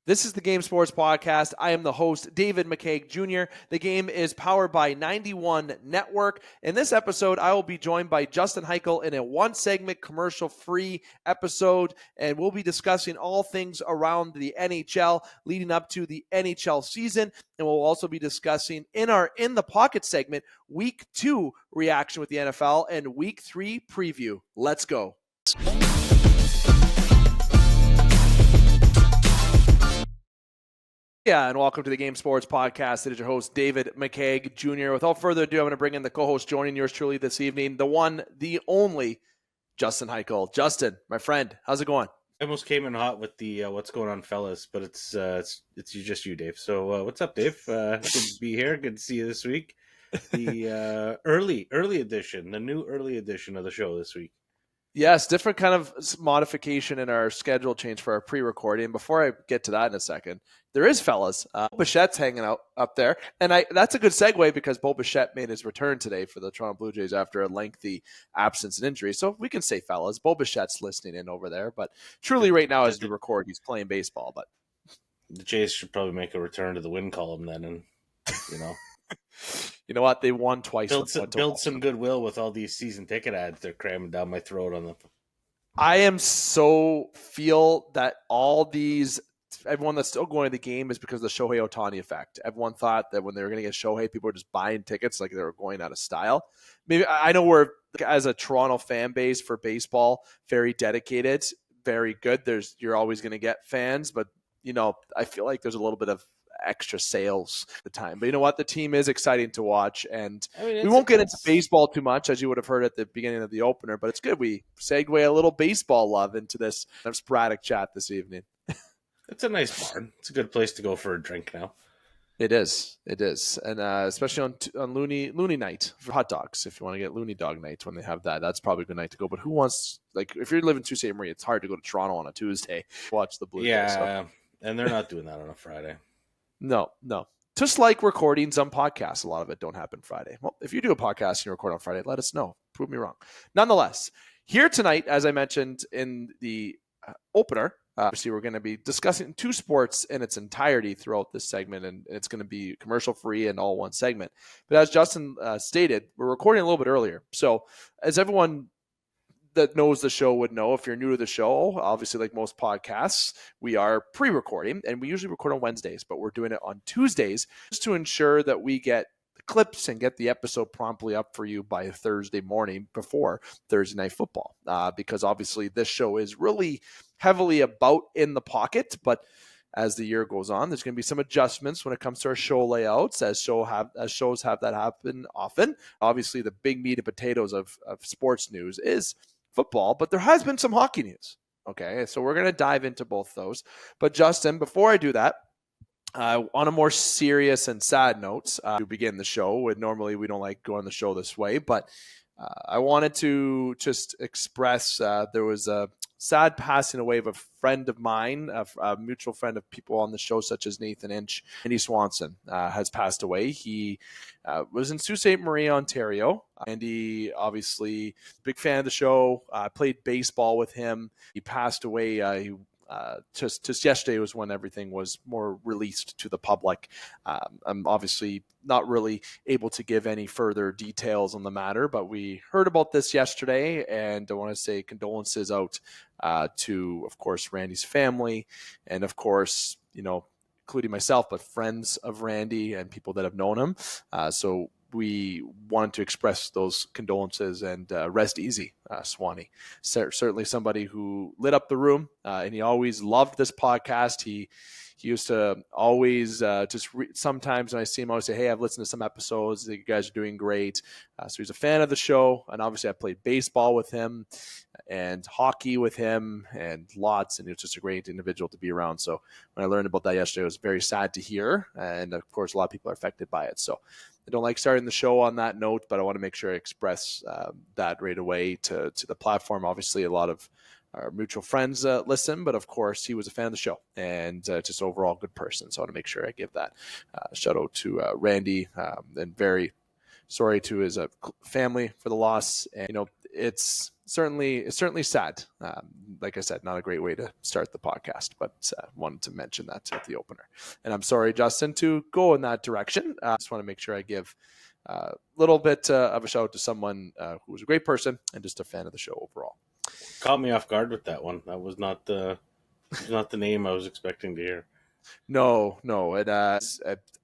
This is the Game Sports Podcast. I am the host, David McCaig Jr. The game is powered by 91 Network. In this episode, I will be joined by Justin Hyklel in a one-segment commercial-free episode, and we'll be discussing all things around the NHL leading up to the NHL season, and we'll also be discussing in our In the Pocket segment, Week 2 reaction with the NFL and Week 3 preview. Let's go. Yeah, and welcome to the Game Sports Podcast. It is your host, David McCaig Jr. Without further ado, I'm going to bring in the co-host joining yours truly this evening, the one, the only, Justin Hyklel. Justin, my friend, how's it going? I almost came in hot with the what's going on, fellas, but it's just you, Dave. So what's up, Dave? Good to be here. Good to see you this week. The early edition, the new early edition of the show this week. Yes, different kind of modification in our schedule change for our pre-recording. Before I get to that in a second, there is, fellas, Bichette's hanging out up there. And that's a good segue because Bo Bichette made his return today for the Toronto Blue Jays after a lengthy absence and injury. So we can say, fellas, Bo Bichette's listening in over there. But truly right now as we record, he's playing baseball. But the Jays should probably make a return to the win column then. And, you know. You know what? They won twice. Build some goodwill with all these season ticket ads they're cramming down my throat on them. I am feel that everyone that's still going to the game is because of the Shohei Ohtani effect. Everyone thought that when they were going to get Shohei, people were just buying tickets like they were going out of style. Maybe I know we're, as a Toronto fan base for baseball, very dedicated, very good. You're always going to get fans, but I feel like there's a little bit of extra sales at the time. But you know what? The team is exciting to watch, and we won't get into baseball too much, as you would have heard at the beginning of the opener, but it's good. We segue a little baseball love into this sporadic chat this evening. It's a nice barn. It's a good place to go for a drink now. It is. And especially on Looney night for hot dogs. If you want to get Looney Dog night when they have that, that's probably a good night to go. But who wants, if you're living in Sault Ste. Marie, it's hard to go to Toronto on a Tuesday to watch the Blue Jays. Yeah, and they're not doing that on a Friday. No. Just like recordings on podcasts, a lot of it don't happen Friday. Well, if you do a podcast and you record on Friday, let us know. Prove me wrong. Nonetheless, here tonight, as I mentioned in the opener, obviously we're going to be discussing two sports in its entirety throughout this segment, and it's going to be commercial-free and all one segment. But as Justin stated, we're recording a little bit earlier. So as everyone that knows the show would know, if you're new to the show, obviously like most podcasts, we are pre-recording, and we usually record on Wednesdays, but we're doing it on Tuesdays just to ensure that we get the clips and get the episode promptly up for you by Thursday morning before Thursday Night Football, because obviously this show is really heavily about in the pocket, but as the year goes on, there's going to be some adjustments when it comes to our show layouts, as shows have that happen often. Obviously, the big meat and potatoes of sports news is football, but there has been some hockey news. Okay, so we're going to dive into both those. But Justin, before I do that, on a more serious and sad note, to begin the show, and normally we don't like going the show this way, but I wanted to just express there was a sad passing away of a friend of mine, a mutual friend of people on the show, such as Nathan Inch. Andy Swanson has passed away. He was in Sault Ste. Marie, Ontario. Andy, obviously, big fan of the show. Played baseball with him. He passed away. Just yesterday was when everything was more released to the public. I'm obviously not really able to give any further details on the matter, but we heard about this yesterday, and I want to say condolences out to, of course, Randy's family, and of course, including myself, but friends of Randy and people that have known him. So we wanted to express those condolences and rest easy, Swanee. Certainly somebody who lit up the room, and he always loved this podcast. He used to always sometimes when I see him, I always say, hey, I've listened to some episodes. You guys are doing great. So he's a fan of the show. And obviously I played baseball with him and hockey with him and lots. And he was just a great individual to be around. So when I learned about that yesterday, it was very sad to hear. And of course, a lot of people are affected by it. So I don't like starting the show on that note, but I want to make sure I express that right away to the platform. Obviously, a lot of our mutual friends listen, but of course, he was a fan of the show and just overall good person. So I want to make sure I give that shout out to Randy, and very sorry to his family for the loss. And it's certainly sad. Like I said, not a great way to start the podcast, but wanted to mention that at the opener. And I'm sorry, Justin, to go in that direction. I just want to make sure I give a little bit of a shout out to someone who was a great person and just a fan of the show overall. Caught me off guard with that one. That was not the name I was expecting to hear. No. And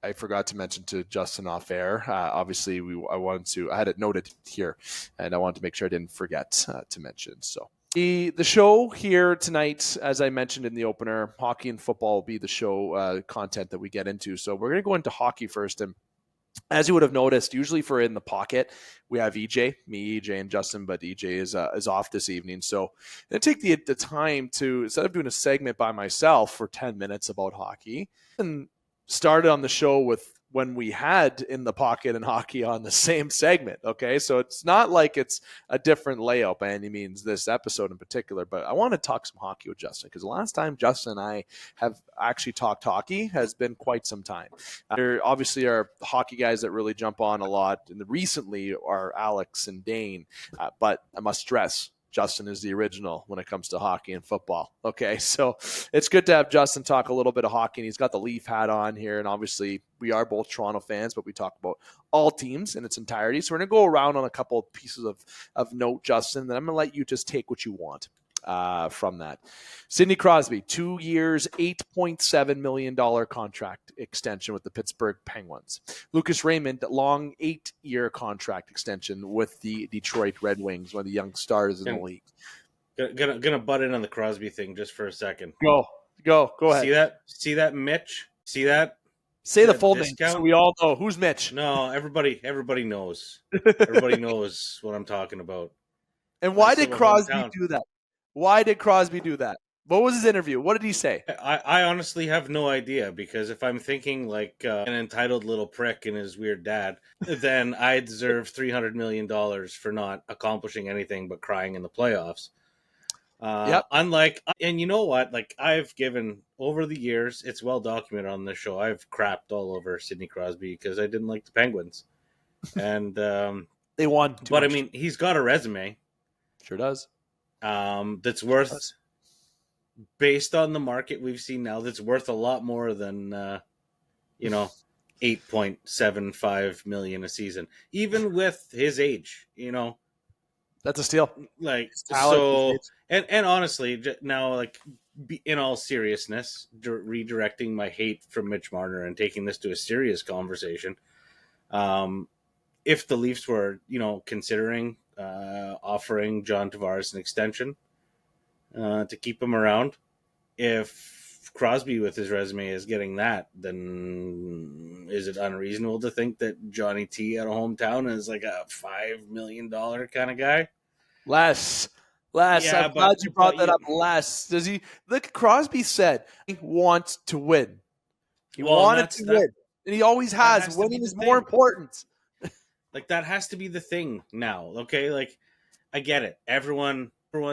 I forgot to mention to Justin off air. Obviously, I had it noted here, and I wanted to make sure I didn't forget to mention. So the show here tonight, as I mentioned in the opener, hockey and football will be the show content that we get into. So we're going to go into hockey first, and as you would have noticed, usually for In the Pocket, we have EJ, and Justin, but EJ is off this evening. So I'm going to take the time to, instead of doing a segment by myself for 10 minutes about hockey, and started on the show with when we had In the Pocket and hockey on the same segment. Okay, so it's not like it's a different layout by any means, this episode in particular, but I want to talk some hockey with Justin, because the last time Justin and I have actually talked hockey has been quite some time. There obviously are hockey guys that really jump on a lot, and recently are Alex and Dane, but I must stress, Justin is the original when it comes to hockey and football. Okay, so it's good to have Justin talk a little bit of hockey, and he's got the Leaf hat on here, and obviously we are both Toronto fans, but we talk about all teams in its entirety. So we're going to go around on a couple of pieces of note, Justin, and then I'm going to let you just take what you want from that. Sidney Crosby, 2 years, $8.7 million contract extension with the Pittsburgh Penguins. Lucas Raymond, long 8-year contract extension with the Detroit Red Wings, one of the young stars in the league. Gonna butt in on the Crosby thing just for a second. Go ahead. See that, Mitch? See that? Say the full name so we all know. Who's Mitch? No, everybody knows. Everybody knows what I'm talking about. And why did Crosby do that? Why did Crosby do that? What was his interview? What did he say? I honestly have no idea, because if I'm thinking like an entitled little prick and his weird dad, then I deserve $300 million for not accomplishing anything but crying in the playoffs. Yep. Unlike, and you know what? Like, I've given over the years, it's well documented on this show, I've crapped all over Sidney Crosby because I didn't like the Penguins, and they won. But much. I mean, he's got a resume. Sure does. That's worth, based on the market we've seen now, that's worth a lot more than $8.75 million a season, even with his age. That's a steal. Like, so, and honestly, now, like, in all seriousness, redirecting my hate from Mitch Marner and taking this to a serious conversation, if the Leafs were, considering offering John Tavares an extension to keep him around, if Crosby with his resume is getting that, then is it unreasonable to think that Johnny T out of hometown is like a $5 million kind of guy? Less. Yeah, I'm glad you brought that up. Less. Does he? Look, Crosby said he wants to win. He wanted to win, and he always has. Winning is more important. Like, that has to be the thing now. Okay, like, I get it. Everyone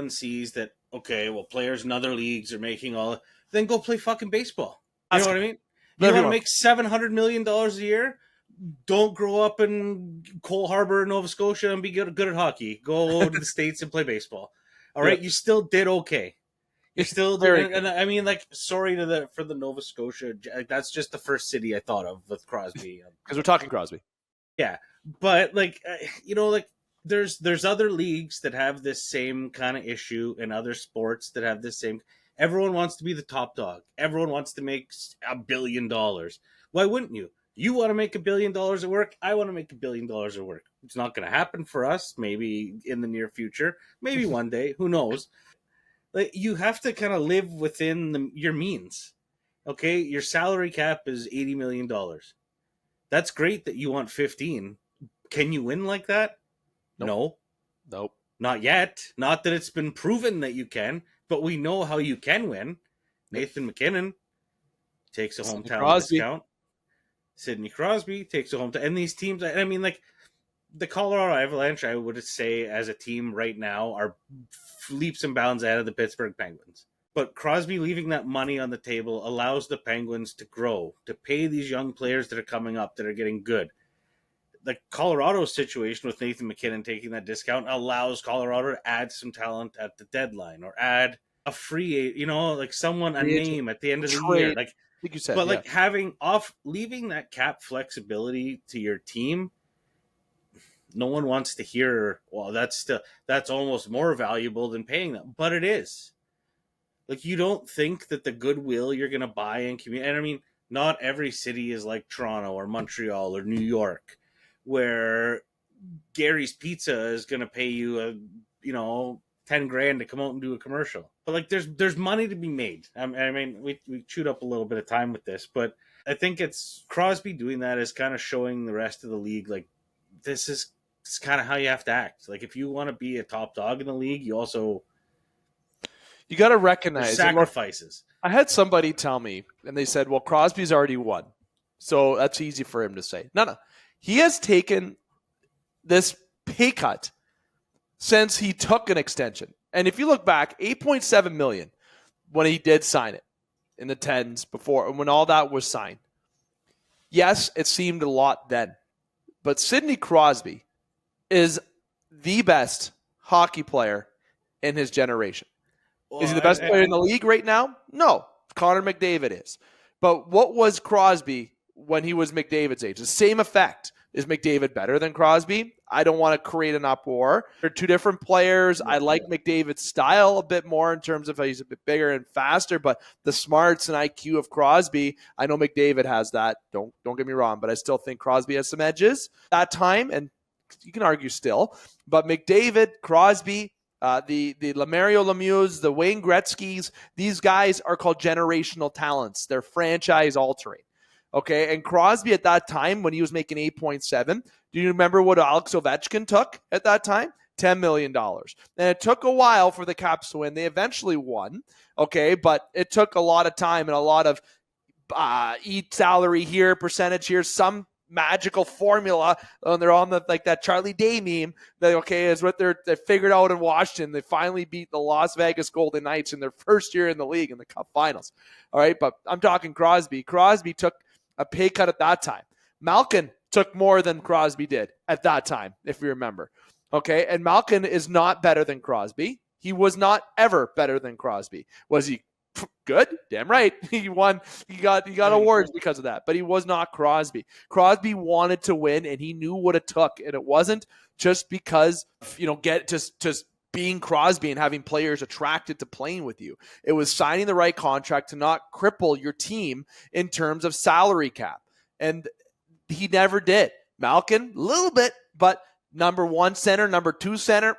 sees that. Okay, well, players in other leagues are making all. Then go play fucking baseball. You know what I mean? You want to make $700 million a year? Don't grow up in Cole Harbor, Nova Scotia, and be good at hockey. Go to the States and play baseball. All right, you still did okay. You're still doing, and I mean, like, sorry for the Nova Scotia. Like, that's just the first city I thought of with Crosby. Because we're talking Crosby. Yeah, but like, like, there's other leagues that have this same kind of issue, and other sports that have this same. Everyone wants to be the top dog. Everyone wants to make $1 billion. Why wouldn't you? You want to make $1 billion at work. I want to make $1 billion at work. It's not going to happen for us. Maybe in the near future. Maybe one day. Who knows? Like, you have to kind of live within your means. Okay, your salary cap is $80 million. That's great that you want 15. Can you win like that? Nope. Not yet. Not that it's been proven that you can, but we know how you can win. Nathan McKinnon takes a hometown discount. Sidney Crosby takes a hometown. And these teams, I mean, like, the Colorado Avalanche, I would say, as a team right now, are leaps and bounds ahead of the Pittsburgh Penguins. But Crosby leaving that money on the table allows the Penguins to grow, to pay these young players that are coming up, that are getting good. the Colorado situation with Nathan MacKinnon taking that discount allows Colorado to add some talent at the deadline or add a free, like someone, a Free agent. name at the end of the year. Trade. Like, I think you said, but yeah. like leaving that cap flexibility to your team, no one wants to hear, well, that's almost more valuable than paying them. But it is. Like, you don't think that the goodwill you're going to buy in community, and I mean, not every city is like Toronto or Montreal or New York, where Gary's Pizza is going to pay you $10,000 to come out and do a commercial. But like, there's money to be made. I mean, we chewed up a little bit of time with this, but I think it's Crosby doing that is kind of showing the rest of the league, like, this is kind of how you have to act. Like, if you want to be a top dog in the league, you got to recognize sacrifices. I had somebody tell me, and they said, well, Crosby's already won, so that's easy for him to say. No. He has taken this pay cut since he took an extension. And if you look back, $8.7 million when he did sign it in the 10s before, when all that was signed. Yes, it seemed a lot then. But Sidney Crosby is the best hockey player in his generation. Well, is he the best player in the league right now? No. Connor McDavid is. But what was Crosby when he was McDavid's age? The same effect. Is McDavid better than Crosby? I don't want to create an uproar. They're two different players. I like McDavid's style a bit more in terms of how he's a bit bigger and faster, but the smarts and IQ of Crosby, I know McDavid has that. Don't get me wrong, but I still think Crosby has some edges that time, and you can argue still. But McDavid, Crosby, the Mario Lemieux, the Wayne Gretzky's, these guys are called generational talents. They're franchise altering. Okay, and Crosby at that time when he was making 8.7, do you remember what Alex Ovechkin took at that time? $10 million. And it took a while for the Caps to win. They eventually won, okay, but it took a lot of time and a lot of eat salary here, percentage here, some magical formula. And they're on that Charlie Day meme that, okay, is what they figured out in Washington. They finally beat the Las Vegas Golden Knights in their first year in the league in the Cup Finals. All right, but I'm talking Crosby. Crosby took a pay cut at that time. Malkin took more than Crosby did at that time, if you remember. Okay, and Malkin is not better than Crosby. He was not ever better than Crosby. Was he good? Damn right. He won. He got awards because of that, but he was not Crosby. Crosby wanted to win, and he knew what it took, and it wasn't just because, just being Crosby and having players attracted to playing with you. It was signing the right contract to not cripple your team in terms of salary cap. And he never did. Malkin, a little bit, but number one center, number two center,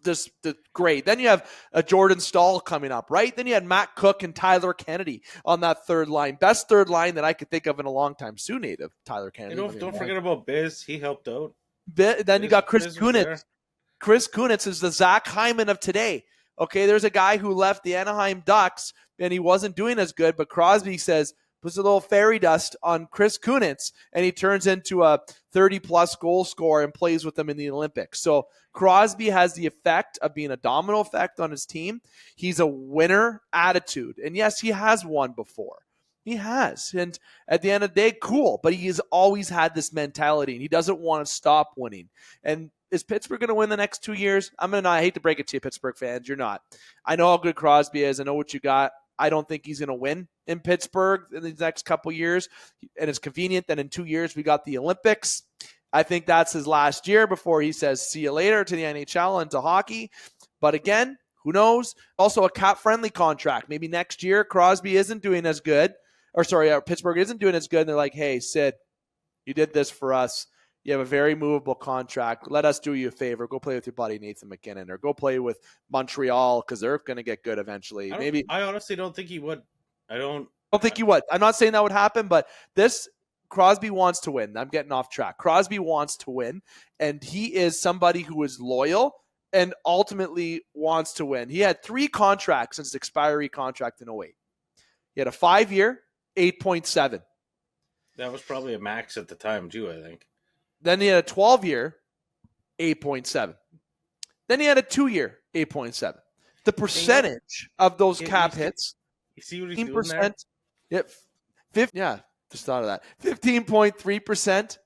just great. Then you have a Jordan Staal coming up, right? Then you had Matt Cook and Tyler Kennedy on that third line. Best third line that I could think of in a long time. Sioux native, Tyler Kennedy. Don't forget about Biz. He helped out. Then you got Chris Kunitz. Chris Kunitz is the Zach Hyman of today. Okay, there's a guy who left the Anaheim Ducks, and he wasn't doing as good, but Crosby says, puts a little fairy dust on Chris Kunitz, and he turns into a 30-plus goal scorer and plays with them in the Olympics. So Crosby has the effect of being a domino effect on his team. He's a winner attitude. And yes, he has won before. He has. And at the end of the day, cool. But he has always had this mentality, and he doesn't want to stop winning. And is Pittsburgh going to win the next 2 years? I hate to break it to you, Pittsburgh fans. You're not. I know how good Crosby is. I know what you got. I don't think he's going to win in Pittsburgh in the next couple years. And it's convenient that in 2 years we got the Olympics. I think that's his last year before he says, see you later to the NHL and to hockey. But again, who knows? Also a cap-friendly contract. Maybe next year Crosby isn't doing as good. Pittsburgh isn't doing as good. And they're like, hey, Sid, you did this for us. You have a very movable contract. Let us do you a favor. Go play with your buddy Nathan MacKinnon, or go play with Montreal because they're going to get good eventually. I honestly don't think he would. I don't think he would. I'm not saying that would happen, but Crosby wants to win. I'm getting off track. Crosby wants to win, and he is somebody who is loyal and ultimately wants to win. He had 3 contracts since his expiry contract in 2008. He had a 5-year, 8.7. That was probably a max at the time too, I think. Then he had a 12-year, 8.7. Then he had a 2-year, 8.7. The percentage of those cap hits, you see what he's doing there? Just thought of that. 15.3%.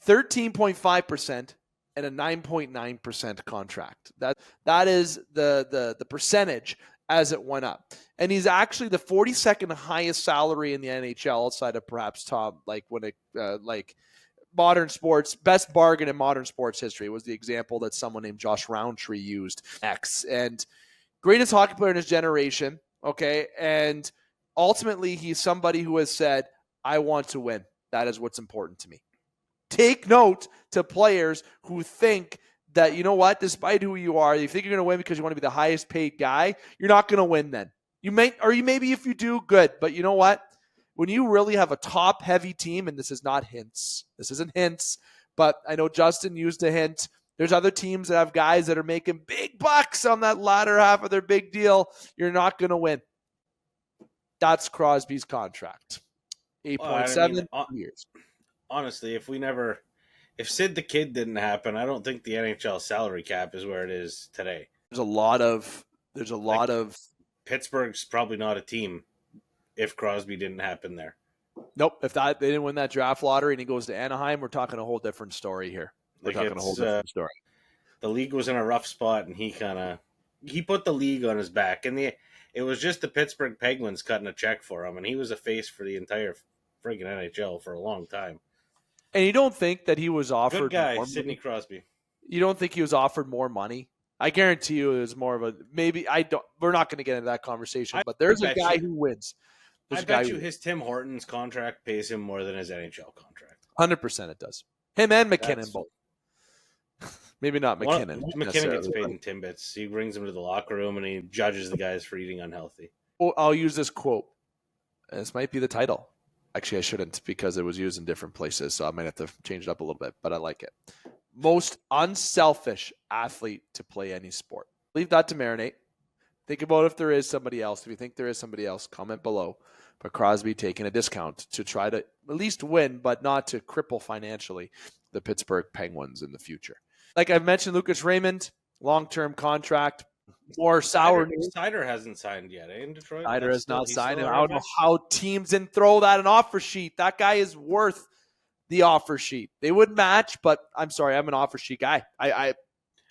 13.5% and a 9.9% contract. That is the percentage as it went up. And he's actually the 42nd highest salary in the NHL outside of perhaps Tom, like modern sports, best bargain in modern sports history was the example that someone named Josh Roundtree used. And greatest hockey player in his generation. Okay. And ultimately he's somebody who has said, I want to win. That is what's important to me. Take note to players who think that, you know what, despite who you are, you think you're going to win because you want to be the highest paid guy, you're not going to win then. Maybe if you do, good. But you know what? When you really have a top-heavy team, and this isn't hints, but I know Justin used a hint. There's other teams that have guys that are making big bucks on that latter half of their big deal. You're not going to win. That's Crosby's contract. 8.7 years. Honestly, if Sid the Kid didn't happen, I don't think the NHL salary cap is where it is today. There's a lot of Pittsburgh's probably not a team if Crosby didn't happen there. Nope. If they didn't win that draft lottery and he goes to Anaheim, we're talking a whole different story here. We're talking a whole different story. The league was in a rough spot, and he put the league on his back, and it was just the Pittsburgh Penguins cutting a check for him, and he was a face for the entire friggin' NHL for a long time. And you don't think that he was offered good guy, more Sidney money? Crosby. You don't think he was offered more money? I guarantee you it was more of a maybe. We're not going to get into that conversation, but there's a guy who wins. I bet you his Tim Hortons contract pays him more than his NHL contract. 100% it does. Him and McKinnon both. Maybe not McKinnon. McKinnon gets paid in Timbits. He brings him to the locker room and he judges the guys for eating unhealthy. Well, I'll use this quote. This might be the title. Actually, I shouldn't because it was used in different places, so I might have to change it up a little bit, but I like it. Most unselfish athlete to play any sport. Leave that to marinate. Think about if there is somebody else. If you think there is somebody else, comment below. But Crosby taking a discount to try to at least win, but not to cripple financially the Pittsburgh Penguins in the future. Like I've mentioned, Lucas Raymond, long-term contract. More sour news. Seider hasn't signed yet, in Detroit? Seider has not signed. I don't know how teams didn't throw that an offer sheet. That guy is worth the offer sheet. They would match, but I'm sorry, I'm an offer sheet guy. I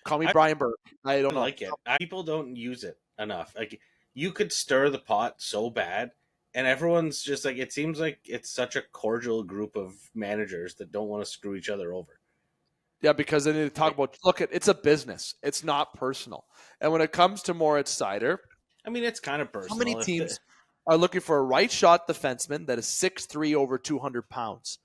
call me Brian Burke. I don't like it. People don't use it enough. Like you could stir the pot so bad, and everyone's just like, it seems like it's such a cordial group of managers that don't want to screw each other over. Yeah, because then they talk about, it's a business. It's not personal. And when it comes to Moritz Seider, I mean, it's kind of personal. How many teams are looking for a right shot defenseman that is 6'3", over 200 pounds?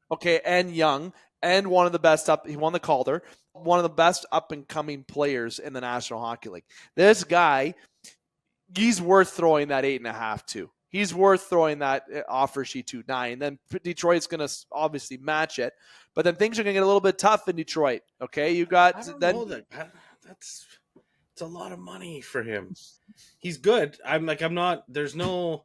Okay, and young, and one of the best he won the Calder, one of the best up-and-coming players in the National Hockey League. This guy, he's worth throwing that 8.5 to. He's worth throwing that offer sheet to 9. Then Detroit's going to obviously match it. But then things are going to get a little bit tough in Detroit. Okay, you got I don't know that. It's a lot of money for him. He's good. I'm not. There's no.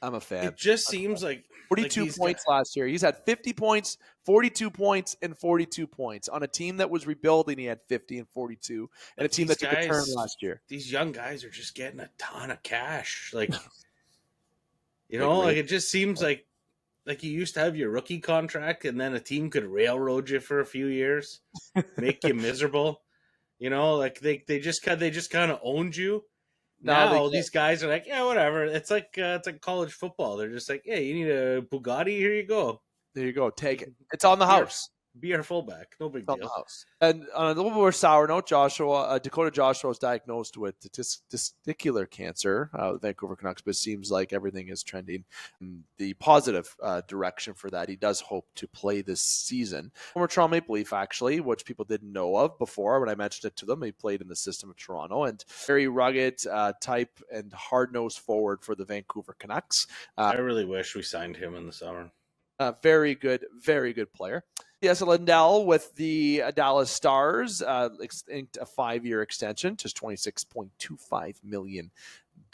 I'm a fan. It just seems like 42 points last year. He's had 50 points, 42 points, and 42 points on a team that was rebuilding. He had 50 and 42, and a team that took a turn last year. These young guys are just getting a ton of cash. Like, you know, like it just seems like you used to have your rookie contract, and then a team could railroad you for a few years, make you miserable. You know, like they just kind of owned you. Now these guys are like, yeah, whatever. It's like college football. They're just like, hey, you need a Bugatti? Here you go. There you go. Take it. It's on the house. Be our fullback. No big deal. On the house. And on a little more sour note, Dakota Joshua was diagnosed with testicular cancer. The Vancouver Canucks, but it seems like everything is trending in the positive direction for that. He does hope to play this season. Former Toronto Maple Leaf, actually, which people didn't know of before when I mentioned it to them. He played in the system of Toronto, and very rugged type and hard-nosed forward for the Vancouver Canucks. I really wish we signed him in the summer. Very good player. Yes, Lindell with the Dallas Stars inked a 5-year extension, just $26.25 million.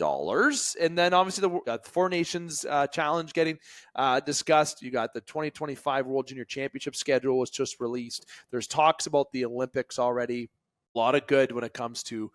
And then obviously the Four Nations Challenge getting discussed. You got the 2025 World Junior Championship schedule was just released. There's talks about the Olympics already. A lot of good when it comes to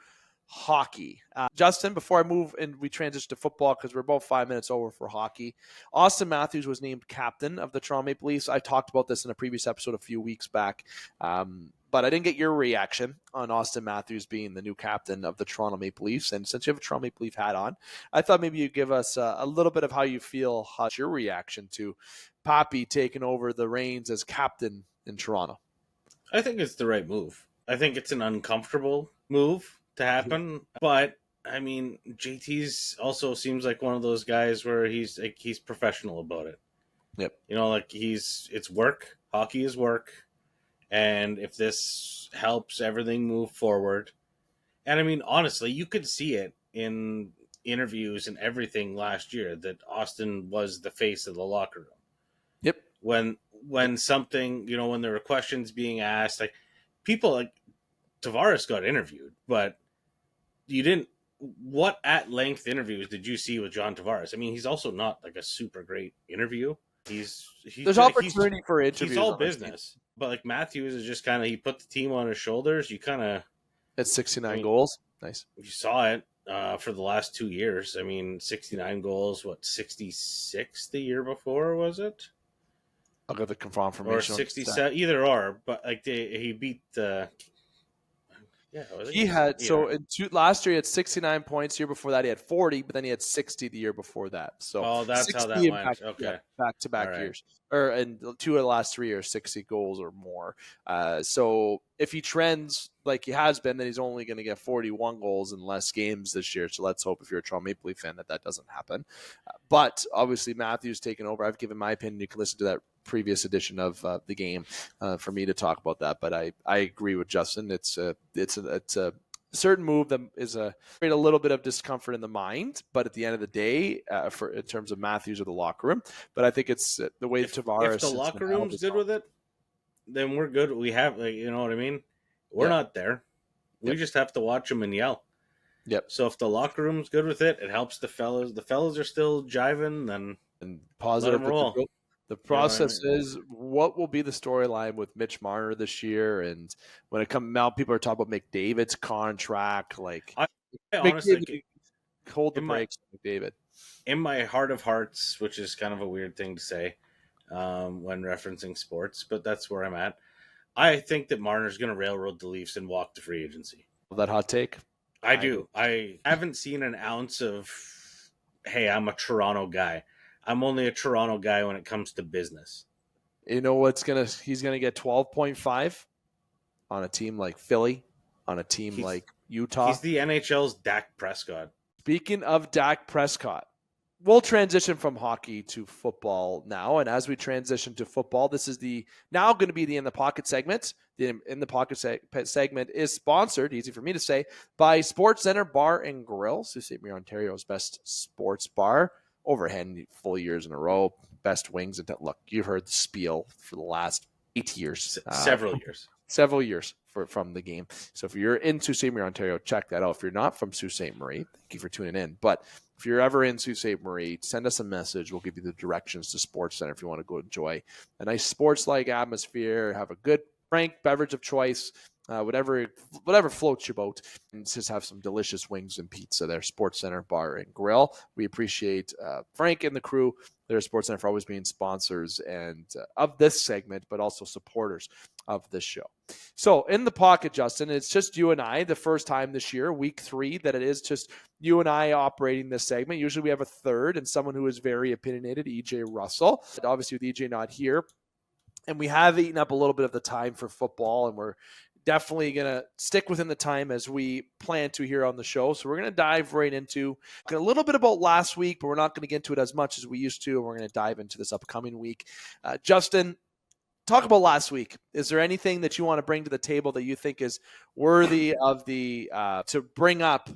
hockey. Justin, before I move and we transition to football, because we're about 5 minutes over for hockey, Austin Matthews was named captain of the Toronto Maple Leafs. I talked about this in a previous episode a few weeks back, but I didn't get your reaction on Austin Matthews being the new captain of the Toronto Maple Leafs. And since you have a Toronto Maple Leaf hat on, I thought maybe you'd give us a little bit of how you feel, how's your reaction to Papi taking over the reins as captain in Toronto? I think it's the right move. I think it's an uncomfortable move to happen, but I mean, JT's also seems like one of those guys where he's professional about it. Yep. You know, like it's work. Hockey is work. And if this helps everything move forward, and I mean, honestly, you could see it in interviews and everything last year that Austin was the face of the locker room. Yep. When something, you know, when there were questions being asked, like people like Tavares got interviewed, but you didn't. What at length interviews did you see with John Tavares? I mean, he's also not like a super great interview. There's opportunity for interviews. He's all business, but like Matthews is just kind of, he put the team on his shoulders. You kind of at 69 goals. Nice. You saw it for the last 2 years. I mean, 69 goals. What, 66 the year before, was it? I'll get the confirmation. Or 67, either or. But like he beat the. Yeah, he had last year he had 69 points. Year before that he had 40, but then he had 60 the year before that. So that's how that went. Okay, back-to-back years, and 2 of the last 3 years, 60 goals or more. So if he trends like he has been, then he's only going to get 41 goals in less games this year. So let's hope, if you're a Toronto Maple Leaf fan, that doesn't happen. But obviously Matthews taking over. I've given my opinion. You can listen to that previous edition of the game for me to talk about that. But I agree with Justin. It's a certain move that is create a little bit of discomfort in the mind, but at the end of the day, in terms of Matthews or the locker room. But I think it's the way Tavares. If the locker room's good with it, then we're good. We have, like, you know what I mean? We're not there. We just have to watch them and yell. Yep. So if the locker room's good with it, it helps the fellas. The fellas are still jiving, then and positive. Let them roll. The process is what will be the storyline with Mitch Marner this year, and when it comes out, people are talking about McDavid's contract. Like, I honestly hold the brakes, McDavid. In my heart of hearts, which is kind of a weird thing to say when referencing sports, but that's where I'm at. I think that Marner's going to railroad the Leafs and walk to free agency. That hot take? I do. I haven't seen an ounce of, hey, I'm a Toronto guy. I'm only a Toronto guy when it comes to business. You know what's he's gonna get 12.5 on a team like Philly, on a team like Utah. He's the NHL's Dak Prescott. Speaking of Dak Prescott, we'll transition from hockey to football now. And as we transition to football, this is now going to be the In the Pocket segment. The In the Pocket segment is sponsored, easy for me to say, by Sports Center Bar and Grill, Sault Ste. Marie, Ontario's best sports bar. Overhead full years in a row, best wings. And look, you heard the spiel for the last 8 years. Several years from the game. So if you're in Sault Ste. Marie, Ontario, check that out. If you're not from Sault Ste. Marie, thank you for tuning in. But if you're ever in Sault Ste. Marie, send us a message. We'll give you the directions to Sports Center if you want to go enjoy a nice sports-like atmosphere, have a good frank beverage of choice, whatever floats your boat, and just have some delicious wings and pizza there. Sports Center Bar and Grill. We appreciate Frank and the crew there at Sports Center for always being sponsors and of this segment, but also supporters of this show. So in the pocket, Justin, it's just you and I, the first time this year, week 3, that it is just you and I operating this segment. Usually we have a third and someone who is very opinionated, EJ Russell. Obviously with EJ not here, and we have eaten up a little bit of the time for football, and we're definitely going to stick within the time as we plan to here on the show. So we're going to dive right into a little bit about last week, but we're not going to get into it as much as we used to. And we're going to dive into this upcoming week. Justin, talk about last week. Is there anything that you want to bring to the table that you think is worthy of to bring up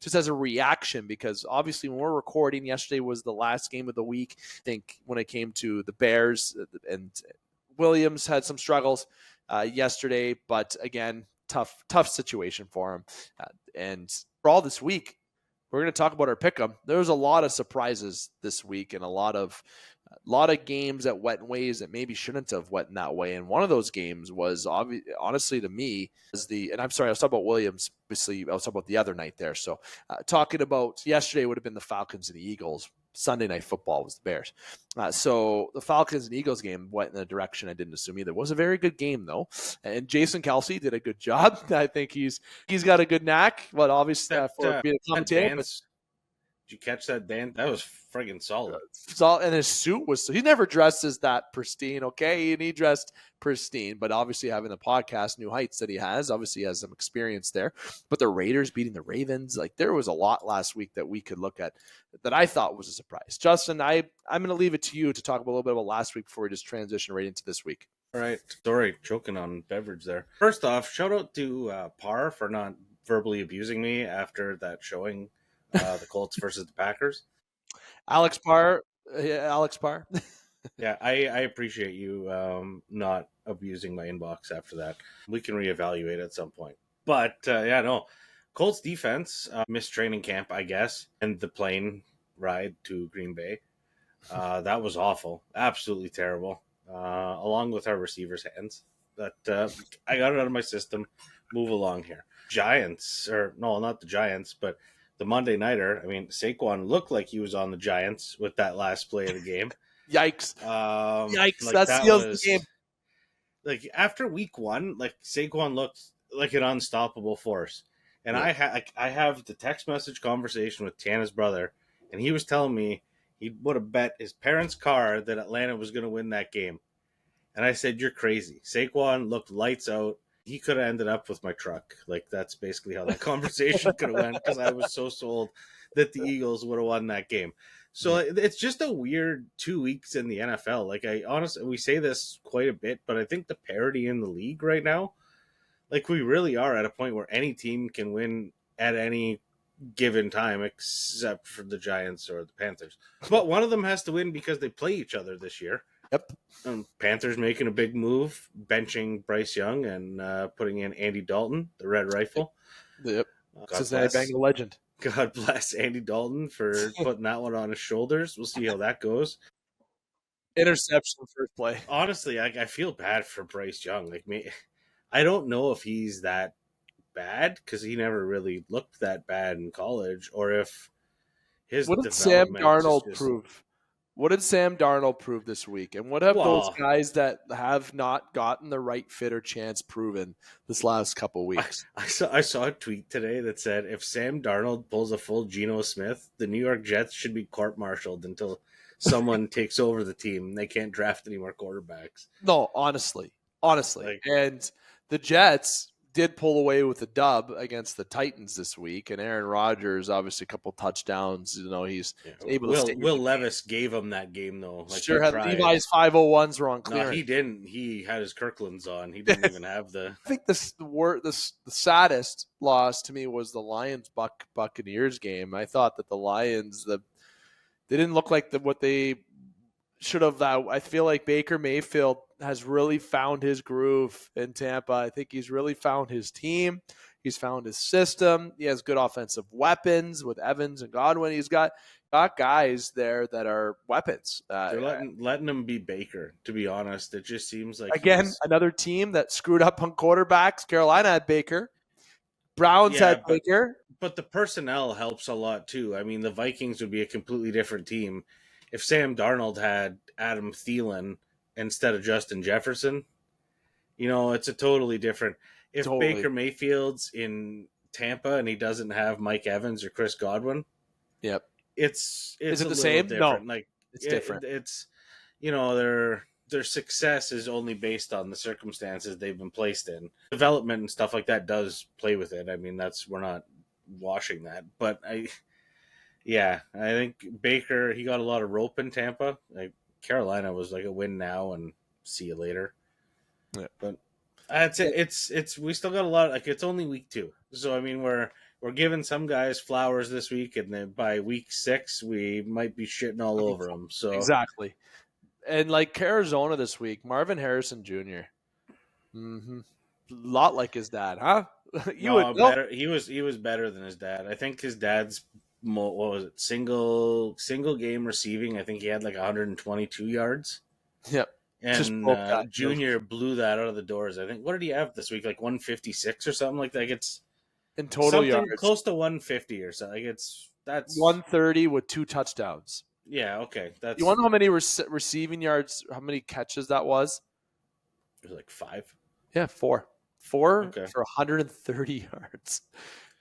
just as a reaction? Because obviously when we're recording, yesterday was the last game of the week. I think when it came to the Bears, and Williams had some struggles yesterday, but again, tough situation for him. And for all this week, we're going to talk about our pick'em. There was a lot of surprises this week and a lot of games that went in ways that maybe shouldn't have went in that way. And one of those games was honestly to me and I'm sorry, I was talking about Williams. Obviously, I was talking about the other night there. So talking about yesterday would have been the Falcons and the Eagles. Sunday Night Football was the Bears. So the Falcons and Eagles game went in a direction I didn't assume either. It was a very good game though, and Jason Kelsey did a good job. I think he's got a good knack, but obviously for being a commentator. Did you catch that dance? That was friggin' solid. And his suit was, he never dressed as that pristine, okay? And he dressed pristine, but obviously having the podcast, New Heights, that he has, obviously has some experience there. But the Raiders beating the Ravens, like there was a lot last week that we could look at that I thought was a surprise. Justin, I'm going to leave it to you to talk a little bit about last week before we just transition right into this week. All right. Sorry, choking on beverage there. First off, shout out to Parr for not verbally abusing me after that showing. The Colts versus the Packers. Alex Parr. Yeah, I appreciate you not abusing my inbox after that. We can reevaluate at some point. But Colts defense missed training camp, I guess, and the plane ride to Green Bay. That was awful, absolutely terrible. Along with our receivers' hands. But I got it out of my system. Move along here. Giants, or no, not the Giants, but the Monday Nighter. I mean, Saquon looked like he was on the Giants with that last play of the game. Yikes. Yikes. Like that seals the game. Like, after week one, like, Saquon looked like an unstoppable force. And yeah. I have the text message conversation with Tana's brother, and he was telling me he would have bet his parents' car that Atlanta was going to win that game. And I said, you're crazy. Saquon looked lights out. He could have ended up with my truck. Like, that's basically how that conversation could have went, because I was so sold that the Eagles would have won that game. So it's just a weird 2 weeks in the NFL. Like, I honestly, we say this quite a bit, but I think the parity in the league right now, like, we really are at a point where any team can win at any given time, except for the Giants or the Panthers. But one of them has to win because they play each other this year. Yep. Panthers making a big move, benching Bryce Young and putting in Andy Dalton, the Red Rifle. Yep. Cincinnati Bengals legend. God bless Andy Dalton for putting that one on his shoulders. We'll see how that goes. Interception first play. Honestly, I feel bad for Bryce Young. Like, I don't know if he's that bad, because he never really looked that bad in college, or if his What did Sam Darnold prove? What did Sam Darnold prove this week? And what have those guys that have not gotten the right fit or chance proven this last couple weeks? I saw a tweet today that said, if Sam Darnold pulls a full Geno Smith, the New York Jets should be court-martialed until someone takes over the team. They can't draft any more quarterbacks. No, honestly. And the Jets did pull away with a dub against the Titans this week, and Aaron Rodgers, obviously a couple touchdowns. You know, he's able to. Will Levis gave him that game though. Like, sure, had Levi's 501s were on clearance. No, he didn't. He had his Kirklands on. He didn't even have the. I think the saddest loss to me was the Lions Buccaneers game. I thought that the Lions they didn't look like what they should have. I feel like Baker Mayfield has really found his groove in Tampa. I think he's really found his team. He's found his system. He has good offensive weapons with Evans and Godwin. He's got guys there that are weapons. They're letting him be Baker, to be honest. It just seems like another team that screwed up on quarterbacks. Carolina had Baker. Browns had Baker. But the personnel helps a lot too. I mean, the Vikings would be a completely different team if Sam Darnold had Adam Thielen instead of Justin Jefferson. You know, it's a totally different. If Baker Mayfield's in Tampa and he doesn't have Mike Evans or Chris Godwin, yep, is it the same? Different. No, like it's different. It's, you know, their success is only based on the circumstances they've been placed in. Development and stuff like that does play with it. I mean, we're not washing that, but I think Baker, he got a lot of rope in Tampa. Like, Carolina was like a win now and see you later. Yeah. But it's we still got a lot. Like, it's only week 2, so I mean we're giving some guys flowers this week, and then by week 6 we might be shitting all over them. So exactly, and like Arizona this week, Marvin Harrison Jr. A lot like his dad, huh? Better. He was better than his dad. I think his dad's what was it? Single game receiving. I think he had like 122 yards. Yep. Just And broke that. Junior blew that out of the doors. I think. What did he have this week? Like 156 or something like that. Like it's In total something yards, close to 150 or something. Like that's 130 with 2 touchdowns. yeah. Okay, that's You want to know how many receiving yards, how many catches that was? it was like 5. Yeah, 4. 4 Okay. for 130 yards.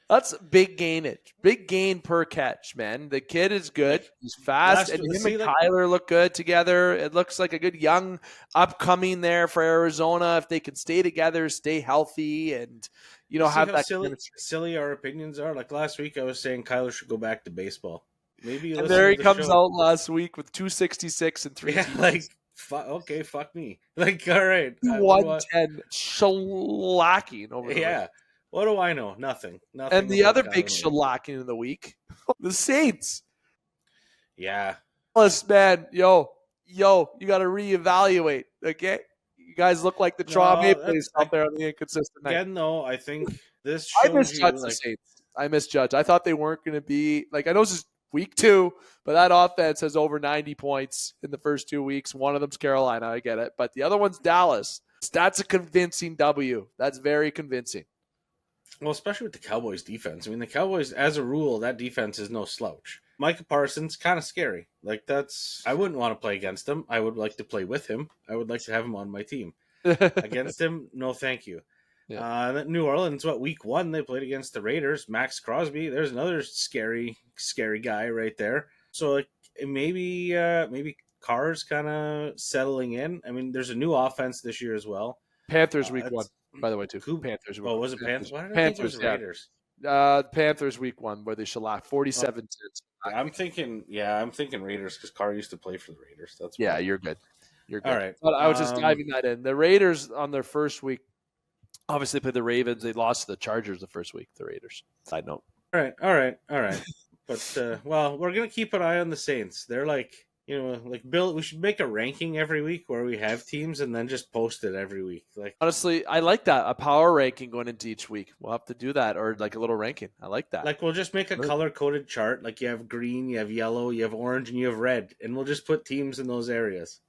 That's big gainage. Big gain per catch, man. The kid is good. He's fast. And him and Kyler look good together. It looks like a good young upcoming there for Arizona. If they can stay together, stay healthy, and have that silly our opinions are. Like last week I was saying Kyler should go back to baseball. Maybe and there he comes out last week with 266 and 3 TDs. Like okay, fuck me. Like all right. 110 shellacking over the yeah. What do I know? Nothing. And the other big shellacking in the week, the Saints. Yeah. Man, yo, you got to reevaluate, okay? You guys look like the Toronto Maple Leafs out there on the inconsistent night. Again, though, I think this shows I misjudged the Saints. I misjudged. I thought they weren't going to be – like I know this is week 2, but that offense has over 90 points in the first 2 weeks. One of them's Carolina. I get it. But the other one's Dallas. That's a convincing W. That's very convincing. Well, especially with the Cowboys defense. I mean, the Cowboys, as a rule, that defense is no slouch. Micah Parsons, kind of scary. Like, I wouldn't want to play against him. I would like to play with him. I would like to have him on my team. Against him, no thank you. Yeah. New Orleans, week 1, they played against the Raiders. Max Crosby, there's another scary guy right there. So, like, maybe Carr's kind of settling in. I mean, there's a new offense this year as well. Panthers week 1. By the way, too. Panthers. Oh, was it Panthers? Why did I think it was Raiders? Panthers week 1, where they shellacked 47 cents. I'm thinking Raiders because Carr used to play for the Raiders. That's you're good. You're good. All right. But I was just diving that in. The Raiders on their first week, obviously played the Ravens. They lost to the Chargers the first week. The Raiders. Side note. All right. But we're gonna keep an eye on the Saints. They're like. Bill, we should make a ranking every week where we have teams and then just post it every week. Like honestly, I like that. A power ranking going into each week. We'll have to do that, or like a little ranking. I like that. Like we'll just make a color-coded chart. Like you have green, you have yellow, you have orange, and you have red, and we'll just put teams in those areas.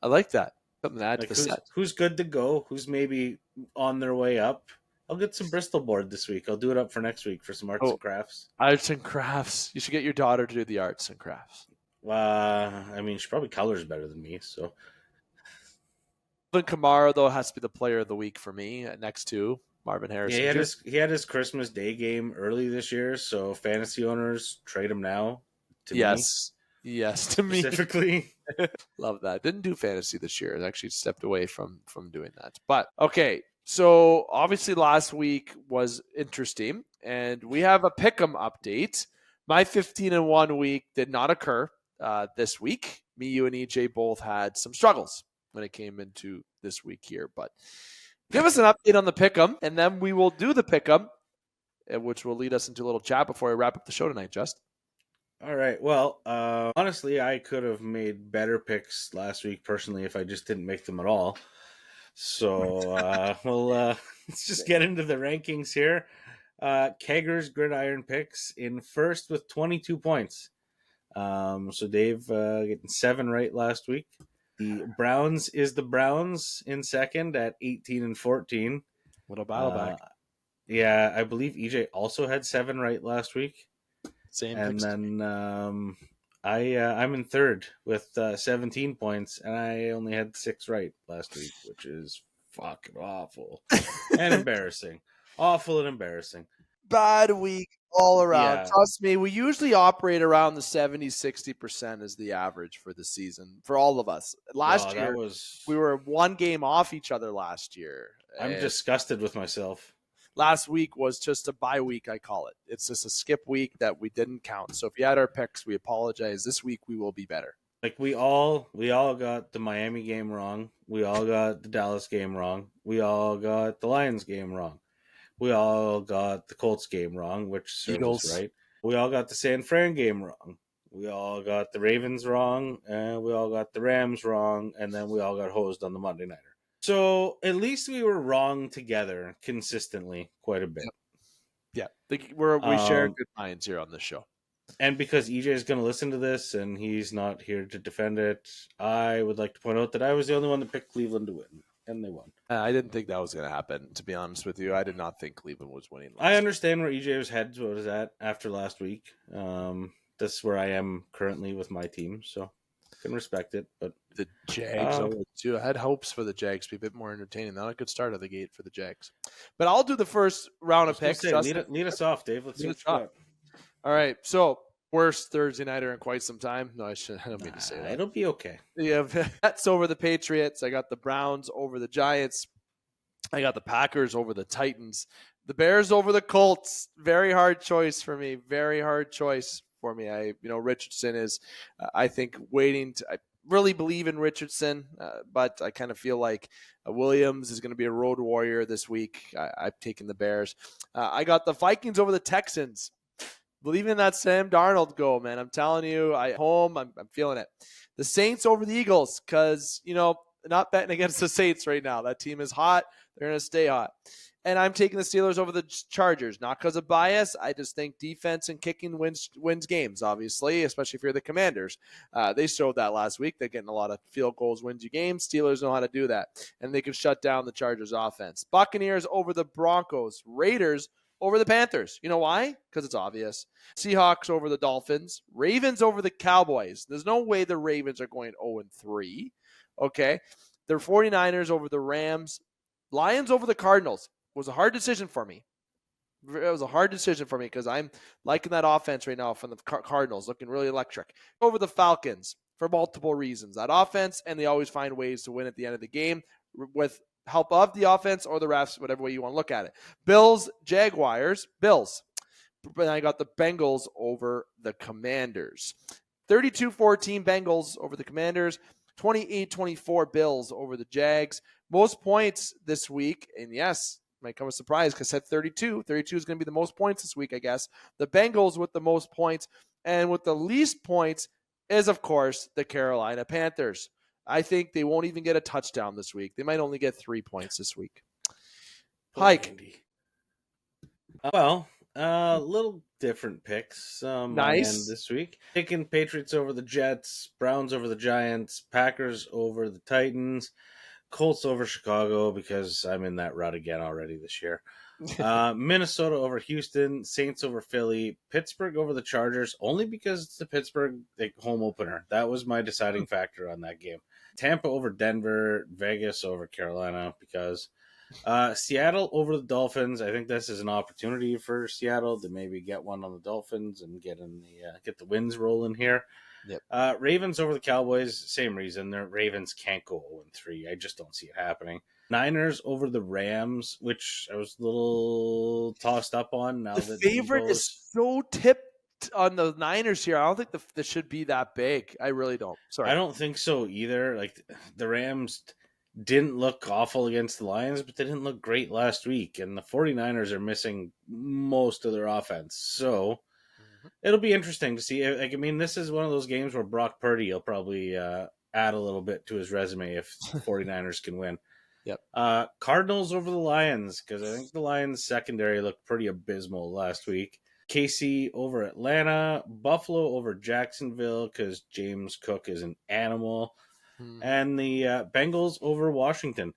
I like that. Something to add to the set. Who's good to go? Who's maybe on their way up? I'll get some Bristol board this week. I'll do it up for next week for some arts and crafts. Arts and crafts. You should get your daughter to do the arts and crafts. I mean, she probably colors better than me, so. Alvin Kamara, though, has to be the player of the week for me, next to Marvin Harrison. Yeah, he had his Christmas Day game early this year, so fantasy owners, trade him now. Yes, to me. Specifically. Love that. Didn't do fantasy this year. I actually stepped away from doing that. But, okay, so obviously last week was interesting, and we have a pick'em update. My 15-1 week did not occur. This week, me, you, and EJ both had some struggles when it came into this week here. But give us an update on the pick'em, and then we will do the pick'em, which will lead us into a little chat before we wrap up the show tonight, Just. All right. Well, honestly, I could have made better picks last week personally if I just didn't make them at all. So, let's just get into the rankings here. Kegger's gridiron picks in first with 22 points. So Dave getting 7 right last week. The Browns is the Browns in second at 18 and 14. What a battle back. Yeah, I believe EJ also had 7 right last week. Same. And then I'm in third with 17 points, and I only had 6 right last week, which is fucking awful and embarrassing. Awful and embarrassing. Bad week all around. Yeah. Trust me, we usually operate around the 70-60% as the average for the season for all of us. Last year, we were 1 game off each other last year. I'm disgusted with myself. Last week was just a bye week, I call it. It's just a skip week that we didn't count. So if you had our picks, we apologize. This week we will be better. Like we all got the Miami game wrong. We all got the Dallas game wrong. We all got the Lions game wrong. We all got the Colts game wrong, which serves us right. We all got the San Fran game wrong. We all got the Ravens wrong, and we all got the Rams wrong, and then we all got hosed on the Monday Nighter. So at least we were wrong together consistently quite a bit. Yeah, we share good minds here on this show. And because EJ is going to listen to this and he's not here to defend it, I would like to point out that I was the only one that picked Cleveland to win, and they won. I didn't think that was going to happen, to be honest with you. I did not think Cleveland was winning last I understand where EJ's head was at after last week. That's where I am currently with my team, so I can respect it. But the Jags, too. I had hopes for the Jags to be a bit more entertaining. Not a good start of the gate for the Jags. But I'll do the first round of picks. Lead us off, Dave. Let's see what you got. All right, so worst Thursday nighter in quite some time. No, I don't mean to say that. It'll be okay. You have Jets over the Patriots. I got the Browns over the Giants. I got the Packers over the Titans. The Bears over the Colts. Very hard choice for me. Very hard choice for me. Richardson is, I think, waiting. I really believe in Richardson, but I kind of feel like Williams is going to be a road warrior this week. I've taken the Bears. I got the Vikings over the Texans. Believe in that Sam Darnold goal, man. I'm telling you, I'm feeling it. The Saints over the Eagles, because, not betting against the Saints right now. That team is hot. They're going to stay hot. And I'm taking the Steelers over the Chargers, not because of bias. I just think defense and kicking wins games, obviously, especially if you're the Commanders. They showed that last week. They're getting a lot of field goals wins you games. Steelers know how to do that, and they can shut down the Chargers offense. Buccaneers over the Broncos. Raiders over the Panthers. You know why? Because it's obvious. Seahawks over the Dolphins. Ravens over the Cowboys. There's no way the Ravens are going 0-3. Okay. The 49ers over the Rams. Lions over the Cardinals. Was a hard decision for me. It was a hard decision for me because I'm liking that offense right now from the Cardinals, looking really electric. Over the Falcons for multiple reasons. That offense, and they always find ways to win at the end of the game with help of the offense or the refs, whatever way you want to look at it. Bills, Jaguars, Bills. And I got the Bengals over the Commanders. 32-14 Bengals over the Commanders. 28-24 Bills over the Jags. Most points this week, and yes, might come as a surprise because I said 32. 32 is going to be the most points this week, I guess. The Bengals with the most points, and with the least points is, of course, the Carolina Panthers. I think they won't even get a touchdown this week. They might only get 3 points this week. Hike. Well, little different picks. Nice. This week. Taking Patriots over the Jets, Browns over the Giants, Packers over the Titans, Colts over Chicago because I'm in that rut again already this year. Minnesota over Houston, Saints over Philly, Pittsburgh over the Chargers, only because it's the Pittsburgh home opener. That was my deciding factor on that game. Tampa over Denver, Vegas over Carolina because Seattle over the Dolphins. I think this is an opportunity for Seattle to maybe get one on the Dolphins and get the wins rolling here. Yep. Ravens over the Cowboys, same reason. The Ravens can't go 0-3. I just don't see it happening. Niners over the Rams, which I was a little tossed up on. Now the favorite is so tipped on the Niners here. I don't think this should be that big. I really don't. Sorry. I don't think so either. Like the Rams didn't look awful against the Lions, but they didn't look great last week. And the 49ers are missing most of their offense. So it'll be interesting to see. This is one of those games where Brock Purdy will probably add a little bit to his resume if the 49ers can win. Yep. Cardinals over the Lions, because I think the Lions secondary looked pretty abysmal last week. KC over Atlanta, Buffalo over Jacksonville, because James Cook is an animal. And the Bengals over Washington.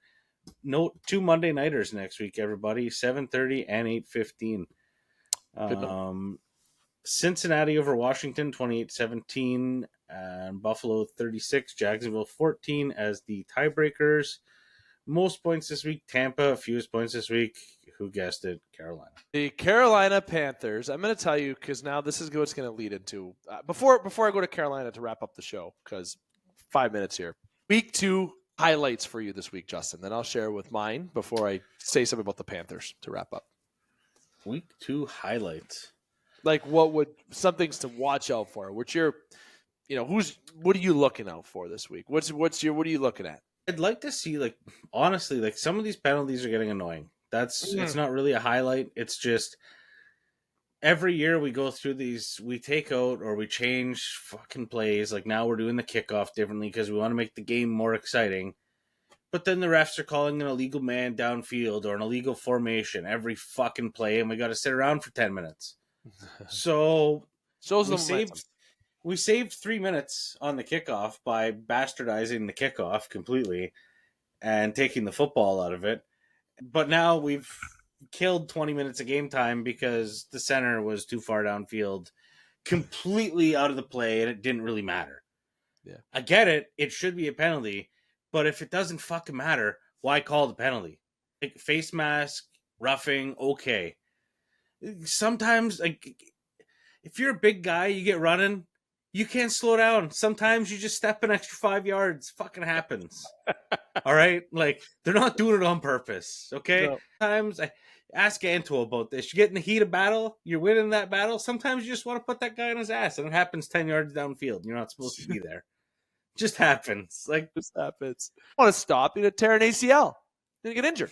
Note 2 Monday nighters next week, everybody. 7:30 and 8:15. Cincinnati over Washington, 28-17. And Buffalo 36, Jacksonville 14 as the tiebreakers. Most points this week, Tampa. Fewest points this week. Who guessed it? Carolina. The Carolina Panthers. I'm going to tell you because now this is what's going to lead into. Before I go to Carolina to wrap up the show, because 5 minutes here. Week 2 highlights for you this week, Justin. Then I'll share with mine before I say something about the Panthers to wrap up. Week 2 highlights. Like some things to watch out for? What are you looking out for this week? What are you looking at? I'd like to see, honestly, some of these penalties are getting annoying. It's not really a highlight. It's just every year we go through these, we take out or we change fucking plays. Like now we're doing the kickoff differently because we want to make the game more exciting. But then the refs are calling an illegal man downfield or an illegal formation every fucking play, and we got to sit around for 10 minutes. So Shows We the momentum. saved 3 minutes on the kickoff by bastardizing the kickoff completely and taking the football out of it. But now we've killed 20 minutes of game time because the center was too far downfield, completely out of the play, and it didn't really matter. Yeah. I get it. It should be a penalty. But if it doesn't fucking matter, why call the penalty? Like, face mask, roughing, okay. Sometimes, like, if you're a big guy, you get running, you can't slow down. Sometimes you just step an extra 5 yards. Fucking happens. All right? Like, they're not doing it on purpose, okay? No. Sometimes, I ask Anto about this. You get in the heat of battle, you're winning that battle. Sometimes you just want to put that guy on his ass, and it happens 10 yards downfield. You're not supposed to be there. Just happens. Like, Just happens. I want to stop you to tear an ACL. Didn't get injured.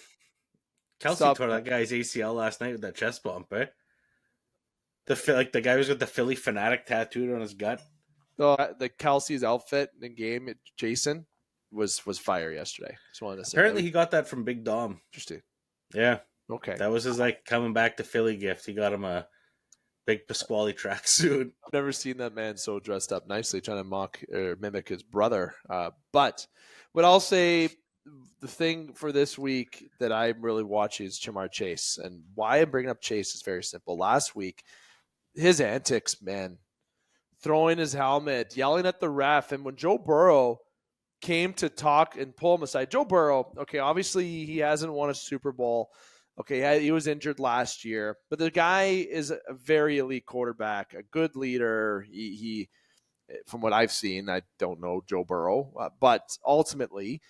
Kelsey tore that guy's ACL last night with that chest bump, eh? The guy who's got the Philly fanatic tattooed on his gut. The Kelsey's outfit in game, Jason, was fire yesterday. Just wanted to say. Apparently, he got that from Big Dom. Interesting. Yeah. Okay. That was his coming back to Philly gift. He got him a big Pasquale tracksuit. I've never seen that man so dressed up nicely, trying to mock or mimic his brother. But what I'll say, the thing for this week that I'm really watching is Jamar Chase. And why I'm bringing up Chase is very simple. Last week, his antics, man, throwing his helmet, yelling at the ref. And when Joe Burrow came to talk and pull him aside, Joe Burrow, okay, obviously he hasn't won a Super Bowl. Okay, he was injured last year, but the guy is a very elite quarterback, a good leader. He from what I've seen, I don't know Joe Burrow, but ultimately,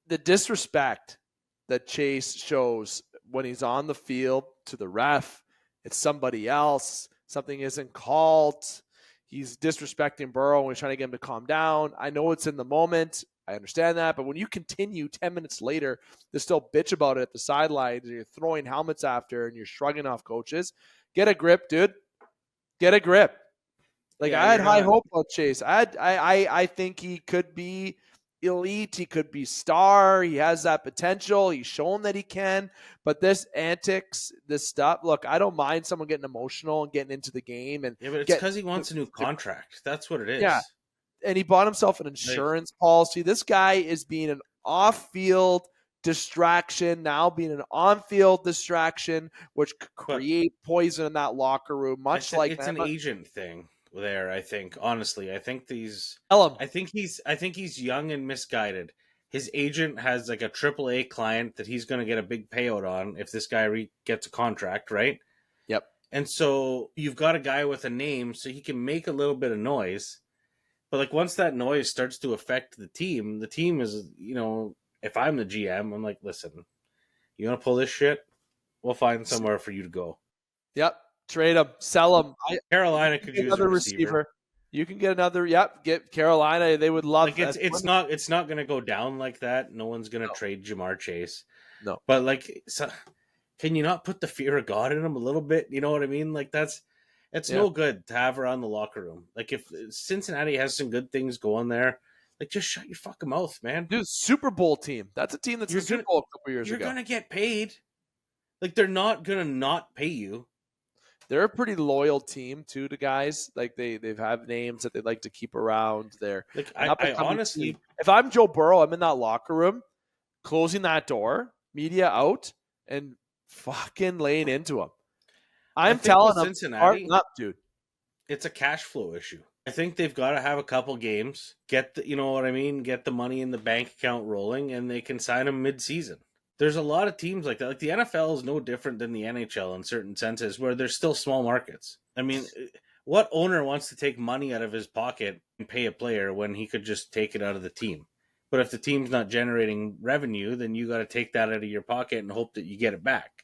the disrespect that Chase shows when he's on the field to the ref, it's somebody else, something isn't called. He's disrespecting Burrow and he's trying to get him to calm down. I know it's in the moment. I understand that. But when you continue 10 minutes later to still bitch about it at the sidelines and you're throwing helmets after and you're shrugging off coaches, get a grip, dude. Get a grip. Like, I had high hope on Chase. I think he could be elite. He could be star. He has that potential. He's shown that he can. But this antics, this stuff, look, I don't mind someone getting emotional and getting into the game. And yeah, but it's because he wants a new contract. That's what it is. Yeah. And he bought himself an insurance policy. This guy is being an off-field distraction, now being an on-field distraction, which could create poison in that locker room. It's an agent thing there, I think. Honestly, I think he's young and misguided. His agent has like a AAA client that he's going to get a big payout on if this guy gets a contract, right? Yep. And so you've got a guy with a name, so he can make a little bit of noise. But like once that noise starts to affect the team is, if I'm the GM, I'm like, listen, you want to pull this shit? We'll find somewhere for you to go. Yep. Trade him, sell him. Carolina could use another receiver. You can get another. Yep. Get Carolina. They would love. Like it's not going to go down like that. No one's going to trade Jamar Chase. No. But like, can you not put the fear of God in him a little bit? You know what I mean? Like it's no good to have around the locker room. Like if Cincinnati has some good things going there, like just shut your fucking mouth, man. Dude, Super Bowl team. That's a team that's in the Super Bowl a couple years ago. You're gonna get paid. Like they're not gonna not pay you. They're a pretty loyal team too to guys. Like they have names that they like to keep around. They're like I honestly team. If I'm Joe Burrow, I'm in that locker room, closing that door, media out, and fucking laying into him. I'm telling them, Cincinnati, up, dude. It's a cash flow issue. I think they've got to have a couple games, get the money in the bank account rolling, and they can sign them mid-season. There's a lot of teams like that. Like the NFL is no different than the NHL in certain senses, where there's still small markets. I mean, what owner wants to take money out of his pocket and pay a player when he could just take it out of the team? But if the team's not generating revenue, then you got to take that out of your pocket and hope that you get it back.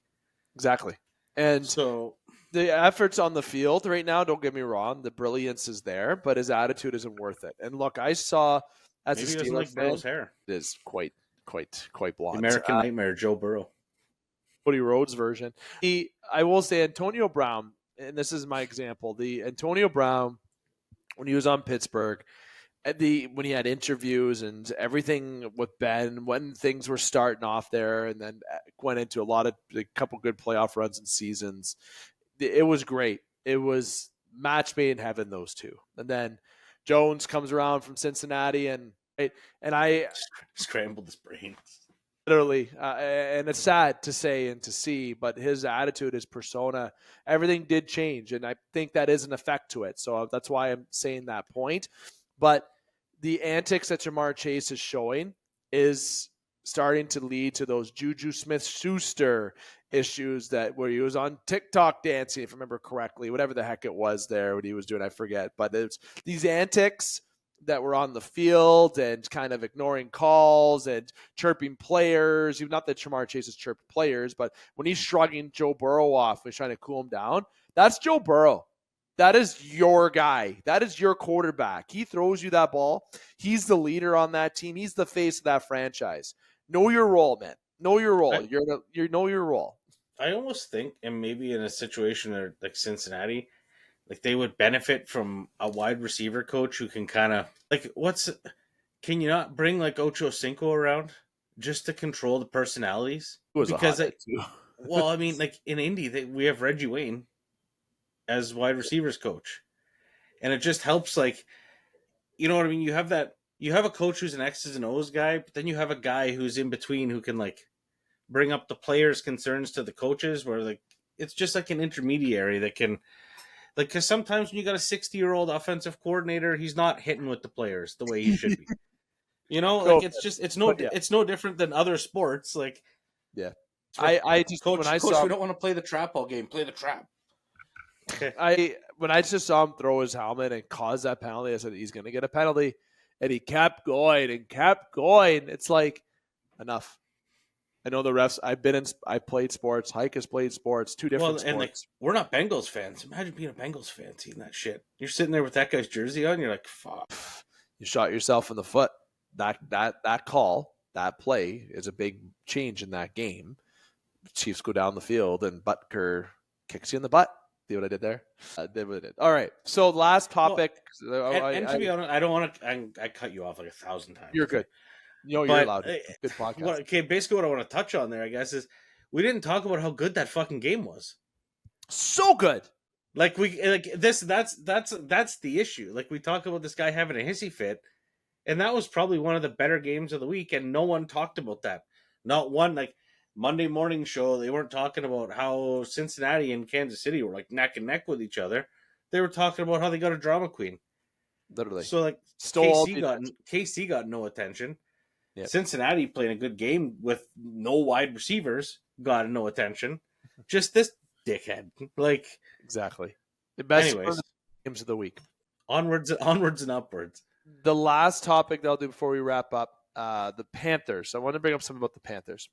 Exactly. And so the efforts on the field right now, don't get me wrong, the brilliance is there, but his attitude isn't worth it. And look, I saw as maybe a Steelers like Burrow's hair. It is quite blonde. American Nightmare, Joe Burrow. Cody Rhodes version. I will say Antonio Brown, and this is my example. The Antonio Brown, when he was on Pittsburgh, when he had interviews and everything with Ben, when things were starting off there, and then went into a couple good playoff runs and seasons, it was great. It was match made in heaven, those two. And then Jones comes around from Cincinnati, and I Scrambled his brains. literally, and it's sad to say and to see, but his attitude, his persona, everything did change, and I think that is an effect to it. So that's why I'm saying that point. But the antics that Jamar Chase is showing is starting to lead to those Juju Smith-Schuster issues that where he was on TikTok dancing, if I remember correctly, whatever the heck it was there, what he was doing, I forget. But it's these antics that were on the field and kind of ignoring calls and chirping players. Even not that Jamar Chase has chirped players, but when he's shrugging Joe Burrow off, he's trying to cool him down. That's Joe Burrow. That is your guy. That is your quarterback. He throws you that ball. He's the leader on that team. He's the face of that franchise. Know your role, man. Know your role. You know your role. I almost think, and maybe in a situation like Cincinnati, like they would benefit from a wide receiver coach who can kind of can you not bring like Ocho Cinco around just to control the personalities? Because well, I mean, like in Indy, we have Reggie Wayne as wide receivers coach, and it just helps. Like, you know what I mean? You have a coach who's an X's and O's guy, but then you have a guy who's in between who can like bring up the players' concerns to the coaches, where like it's just like an intermediary that can. Like, because sometimes when you got a 60-year-old offensive coordinator, he's not hitting with the players the way he should be. You know, like it's no different than other sports. Like, yeah, I just coach, we don't want to play the trap all game. Play the trap. Okay. When I just saw him throw his helmet and cause that penalty, I said he's going to get a penalty, and he kept going and kept going. It's like enough. I know the refs. I played sports. Hike has played sports. Two different sports. And like, we're not Bengals fans. Imagine being a Bengals fan seeing that shit. You're sitting there with that guy's jersey on. You're like, fuck. You shot yourself in the foot. That call, that play is a big change in that game. Chiefs go down the field and Butker kicks you in the butt. See what I did there? Did what I did. All right. So last topic. Well, and to be honest, I don't want to. I cut you off like 1,000 times. You're good. You're allowed. Good podcast. Basically what I want to touch on there, I guess, is we didn't talk about how good that fucking game was. So good. That's the issue. Like, we talk about this guy having a hissy fit, and that was probably one of the better games of the week, and no one talked about that. Not one, like, Monday morning show, they weren't talking about how Cincinnati and Kansas City were, like, neck and neck with each other. They were talking about how they got a drama queen. Literally. So, like, KC got no attention. Yep. Cincinnati playing a good game with no wide receivers got no attention. Just this dickhead. Like, exactly. The best games of the week. Onwards and upwards. The last topic that I'll do before we wrap up, the Panthers. I want to bring up something about the Panthers.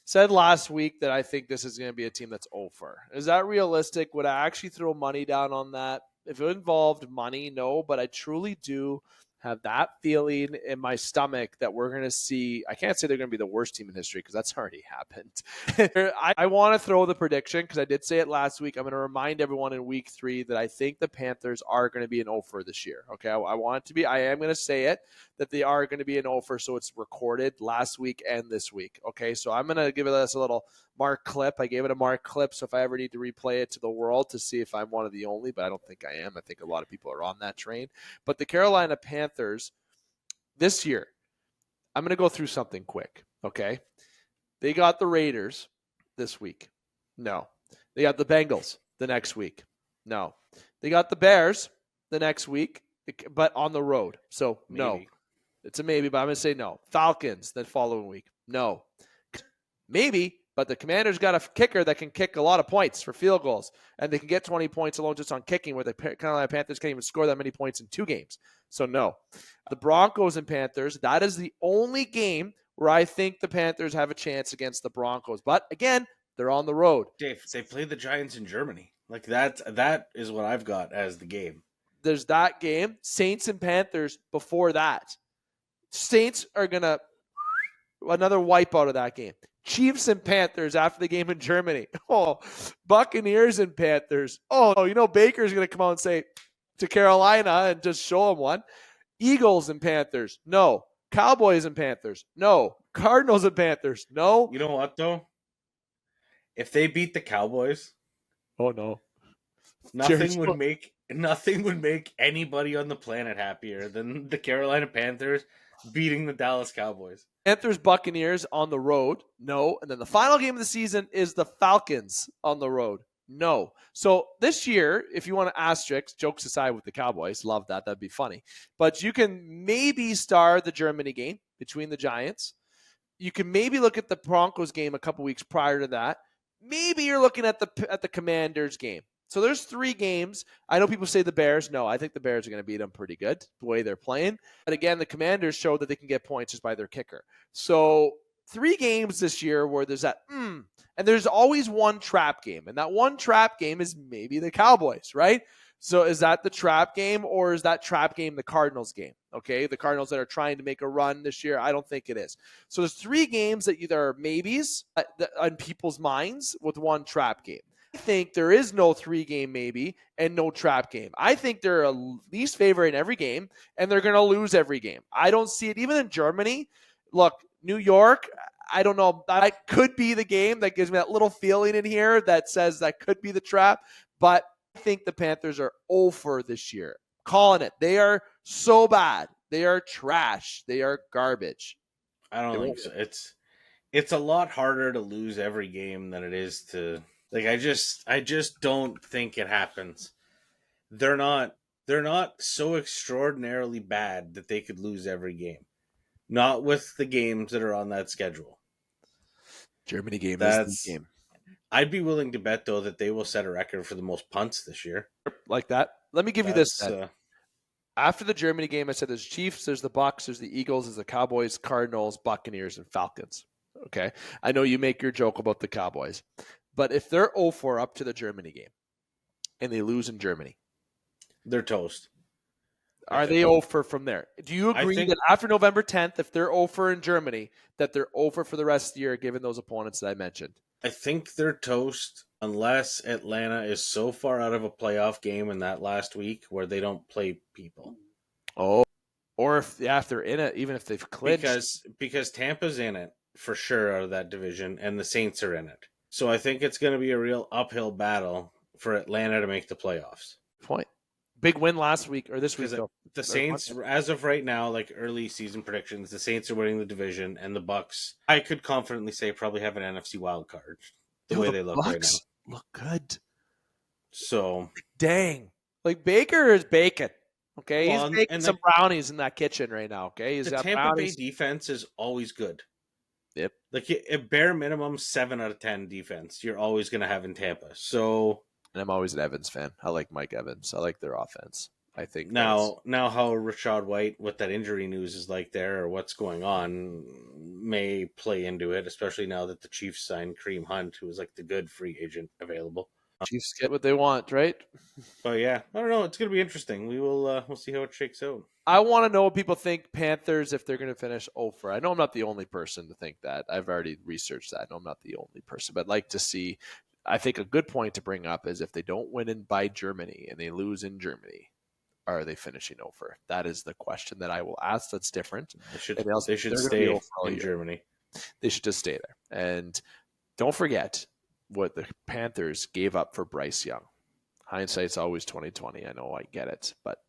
Said last week that I think this is going to be a team that's over. Is that realistic? Would I actually throw money down on that? If it involved money, no, but I truly do have that feeling in my stomach that we're going to see. I can't say they're going to be the worst team in history because that's already happened. I want to throw the prediction because I did say it last week. I'm going to remind everyone in week 3 that I think the Panthers are going to be an offer this year. Okay, I want it to be. I am going to say it that they are going to be an offer, so it's recorded last week and this week. Okay, so I'm going to give us a little mark clip. I gave it a mark clip, so if I ever need to replay it to the world to see if I'm one of the only, but I don't think I am. I think a lot of people are on that train. But the Carolina Panthers this year, I'm going to go through something quick, okay? They got the Raiders this week. No. They got the Bengals the next week. No. They got the Bears the next week, but on the road. So, no. It's a maybe, but I'm going to say no. Falcons the following week. No. Maybe, but the Commanders got a kicker that can kick a lot of points for field goals, and they can get 20 points alone just on kicking, where the Carolina Panthers can't even score that many points in 2 games. So, no. The Broncos and Panthers, that is the only game where I think the Panthers have a chance against the Broncos. But, again, they're on the road. Dave, they play the Giants in Germany. Like, that is what I've got as the game. There's that game. Saints and Panthers before that. Saints are going to another wipeout of that game. Chiefs and Panthers after the game in Germany. Oh, Buccaneers and Panthers. Oh, you know Baker's going to come out and say to Carolina and just show them one. Eagles and Panthers. No. Cowboys and Panthers. No. Cardinals and Panthers. No. You know what, though? If they beat the Cowboys. Oh, no. Nothing would make nothing would make anybody on the planet happier than the Carolina Panthers beating the Dallas Cowboys. Panthers Buccaneers on the road, no. And then the final game of the season is the Falcons on the road, no. So this year, if you want to asterisk, jokes aside with the Cowboys, love that. That'd be funny. But you can maybe star the Germany game between the Giants. You can maybe look at the Broncos game a couple weeks prior to that. Maybe you're looking at the Commanders game. So there's 3 games. I know people say the Bears. No, I think the Bears are going to beat them pretty good the way they're playing. But again, the Commanders showed that they can get points just by their kicker. So 3 games this year where there's that, and there's always one trap game. And that one trap game is maybe the Cowboys, right? So is that the trap game, or is that trap game the Cardinals game? Okay, the Cardinals that are trying to make a run this year, I don't think it is. So there's 3 games that either are maybes on people's minds with one trap game. I think there is no 3-game maybe and no trap game. I think they're a least favorite in every game, and they're going to lose every game. I don't see it even in Germany. Look, New York, I don't know. That could be the game that gives me that little feeling in here that says that could be the trap. But I think the Panthers are over this year. Calling it. They are so bad. They are trash. They are garbage. I don't think so. It's a lot harder to lose every game than it is to... Like, I just don't think it happens. They're not so extraordinarily bad that they could lose every game. Not with the games that are on that schedule. Germany game is the game. I'd be willing to bet, though, that they will set a record for the most punts this year. Like that. Let me give you this. After the Germany game, I said there's Chiefs, there's the Bucks, there's the Eagles, there's the Cowboys, Cardinals, Buccaneers, and Falcons. Okay? I know you make your joke about the Cowboys. But if they're 0-4 up to the Germany game and they lose in Germany, they're toast. Are they 0-4 from there? Do you agree that after November 10th, if they're 0-4 in Germany, that they're 0-4 for the rest of the year given those opponents that I mentioned? I think they're toast unless Atlanta is so far out of a playoff game in that last week where they don't play people. Oh, or if they're in it, even if they've clinched. Because Tampa's in it for sure out of that division, and the Saints are in it. So I think it's going to be a real uphill battle for Atlanta to make the playoffs. Point. Big win last week or this week. The Saints, as of right now, like early season predictions, the Saints are winning the division, and the Bucks, I could confidently say, probably have an NFC wild card. The way they look Bucks right now, look good. So dang, like Baker is baking. Okay, well, he's making some brownies in that kitchen right now. Okay, he's the got Tampa brownies. Bay defense is always good. Yep. Like a bare minimum 7 out of 10 defense, you're always going to have in Tampa. So, and I'm always an Evans fan. I like Mike Evans. I like their offense. I think now how Rashad White, what that injury news is like there, or what's going on, may play into it. Especially now that the Chiefs signed Kareem Hunt, who is like the good free agent available. Chiefs get what they want, right? But yeah, I don't know. It's going to be interesting. We'll see how it shakes out. I want to know what people think Panthers if they're going to finish 0-4. I know I'm not the only person to think that. I've already researched that. I know I'm not the only person, but I'd like to see. I think a good point to bring up is if they don't win by Germany and they lose in Germany, are they finishing 0-4? That is the question that I will ask. That's different. They should stay in Germany. They should just stay there. And don't forget what the Panthers gave up for Bryce Young. Hindsight's always 20/20. I know, I get it, but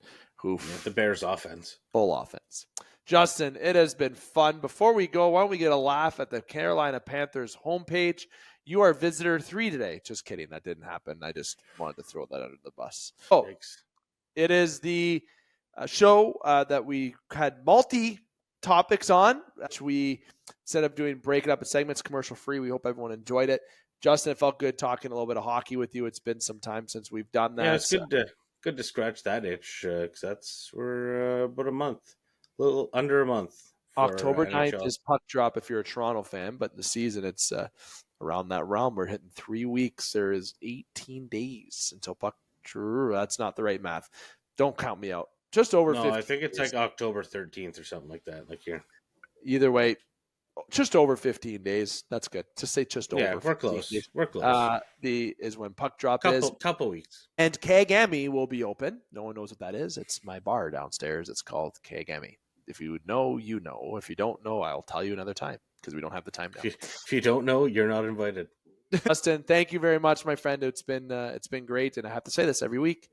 the Bears offense. Full offense. Justin, it has been fun. Before we go, why don't we get a laugh at the Carolina Panthers homepage? You are visitor 3 today. Just kidding. That didn't happen. I just wanted to throw that under the bus. Oh, thanks. It is the show that we had multi-topics on. We, instead of breaking up in segments, commercial free. We hope everyone enjoyed it. Justin, it felt good talking a little bit of hockey with you. It's been some time since we've done that. Yeah, it's good to scratch that itch because we're about a month, a little under a month. October 9th is puck drop if you're a Toronto fan, but in the season it's around that realm. We're hitting 3 weeks. There is 18 days until puck. That's not the right math. Don't count me out. Just over 15 I think it's like October 13th or something like that. Like here. Either way, just over 15 days. That's good. Just say just over. Yeah, we're close. Days. We're close. Is when puck drop is. Couple weeks. And Kagami will be open. No one knows what that is. It's my bar downstairs. It's called Kagami. If you know, you know. If you don't know, I'll tell you another time because we don't have the time now. If you don't know, you're not invited. Justin, thank you very much, my friend. It's been great, and I have to say this every week.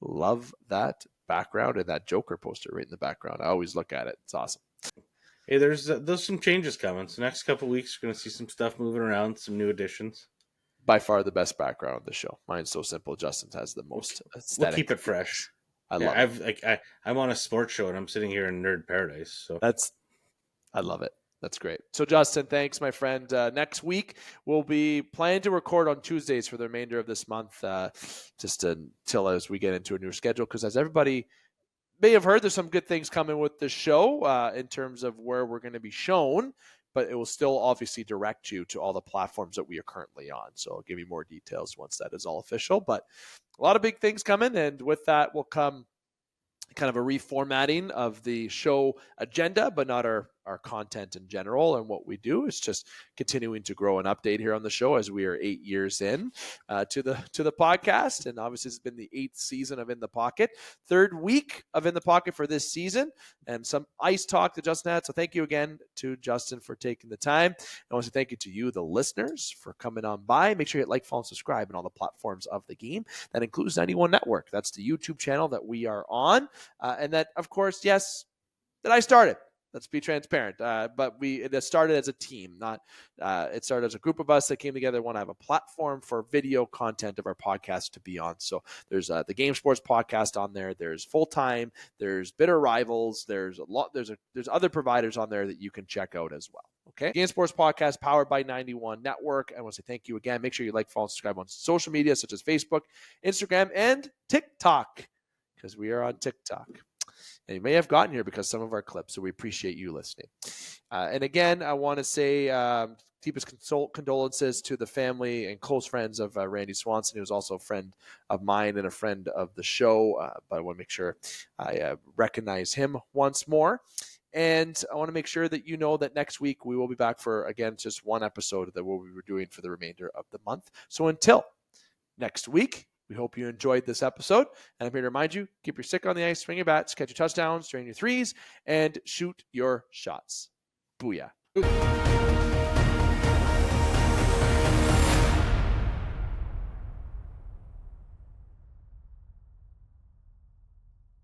Love that background and that Joker poster right in the background. I always look at it. It's awesome. Hey, there's some changes coming. So next couple of weeks, we're going to see some stuff moving around, some new additions. By far the best background of the show. Mine's so simple. Justin's has the most aesthetic. We'll keep it fresh. I love it. I'm on a sports show and I'm sitting here in nerd paradise. So I love it. That's great. So Justin, thanks, my friend. Next week we'll be planning to record on Tuesdays for the remainder of this month, just until as we get into a new schedule. Because as everybody may have heard, there's some good things coming with the show in terms of where we're going to be shown, but it will still obviously direct you to all the platforms that we are currently on. So I'll give you more details once that is all official. But a lot of big things coming, and with that will come kind of a reformatting of the show agenda, but not our content in general and what we do. It's just continuing to grow and update here on the show as we are 8 years in to the podcast. And obviously this has been the 8th season of In the Pocket, 3rd week of In the Pocket for this season, and some ice talk that Justin had. So thank you again to Justin for taking the time. I want to thank you to you, the listeners, for coming on by. Make sure you hit like, follow, and subscribe on all the platforms of the game. That includes 91 Network. That's the YouTube channel that we are on. And that, of course, yes, that I started. Let's be transparent. But it started as a team, not it started as a group of us that came together. Want to have a platform for video content of our podcast to be on. So there's the Game Sports podcast on there. There's Full Time. There's Bitter Rivals. There's there's other providers on there that you can check out as well. Okay, Game Sports podcast powered by 91 Network. I want to say thank you again. Make sure you like, follow, and subscribe on social media such as Facebook, Instagram, and TikTok, because we are on TikTok. And you may have gotten here because some of our clips, so we appreciate you listening. And again, I want to say deepest condolences to the family and close friends of Randy Swanson, who was also a friend of mine and a friend of the show. But I want to make sure I recognize him once more. And I want to make sure that you know that next week we will be back for, again, just one episode that we'll be doing for the remainder of the month. So until next week, we hope you enjoyed this episode. And I'm here to remind you, keep your stick on the ice, swing your bats, catch your touchdowns, drain your threes, and shoot your shots. Booyah.